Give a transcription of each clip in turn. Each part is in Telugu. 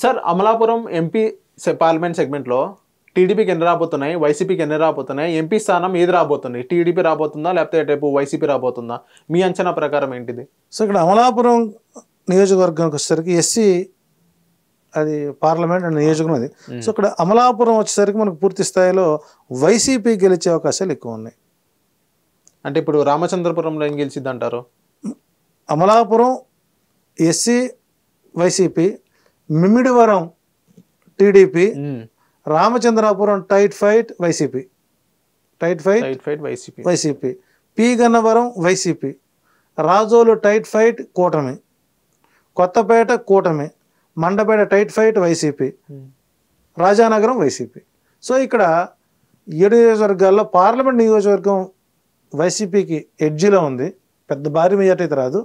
సార్ అమలాపురం ఎంపీ పార్లమెంట్ సెగ్మెంట్లో టీడీపీకి ఎన్ని రాబోతున్నాయి, వైసీపీకి ఎన్ని రాబోతున్నాయి, ఎంపీ స్థానం ఏది రాబోతుంది, టీడీపీ రాబోతుందా లేకపోతే రేపు వైసీపీ రాబోతుందా, మీ అంచనా ప్రకారం ఏంటిది? సో ఇక్కడ అమలాపురం నియోజకవర్గానికి వచ్చేసరికి ఎస్సీ అది పార్లమెంట్ అండ్ నియోజకవర్గం అది. సో ఇక్కడ అమలాపురం వచ్చేసరికి మనకు పూర్తి స్థాయిలో వైసీపీ గెలిచే అవకాశాలు ఎక్కువ ఉన్నాయి. అంటే ఇప్పుడు రామచంద్రపురంలో ఏం గెలిచిద్ది అంటారు? Amalapuram SC YCP, Mummidivaram TDP, Ramachandrapuram tight fight YCP, YCP, P Gannavaram YCP, Razole tight fight కూటమి, కొత్తపేట కూటమి, Mandapeta tight fight YCP, Rajanagaram YCP. So ఇక్కడ 7 నియోజకవర్గాల్లో పార్లమెంట్ నియోజకవర్గం వైసీపీకి ఎడ్జిలో ఉంది, పెద్ద భారీ మెజార్టీ అయితే రాదు.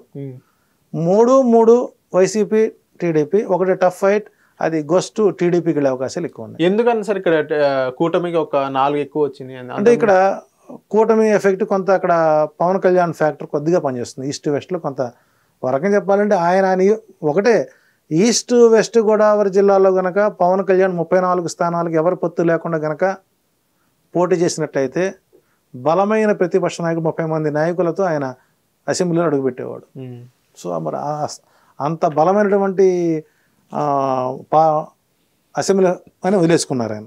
3 వైసీపీ టీడీపీ, ఒకటి టఫ్ ఫైట్, అది గోస్ట్ టీడీపీకి వెళ్ళే అవకాశాలు ఎక్కువ ఉన్నాయి. ఎందుకని సార్ ఇక్కడ కూటమికి ఒక 4 ఎక్కువ వచ్చింది అంటే ఇక్కడ కూటమి ఎఫెక్ట్ కొంత అక్కడ పవన్ కళ్యాణ్ ఫ్యాక్టర్ కొద్దిగా పనిచేస్తుంది. ఈస్ట్ వెస్ట్లో కొంత వరకం చెప్పాలంటే ఆయన ఒకటే ఈస్ట్ వెస్ట్ గోదావరి జిల్లాలో గనక పవన్ కళ్యాణ్ 34 స్థానాలకు ఎవరి పొత్తు లేకుండా గనక పోటీ చేసినట్లయితే బలమైన ప్రతిపక్ష నాయకుడు 30 మంది నాయకులతో ఆయన అసెంబ్లీలో అడుగుపెట్టేవాడు. సో మరి అంత బలమైనటువంటి అసెంబ్లీ అని వదిలేసుకున్నారు ఆయన.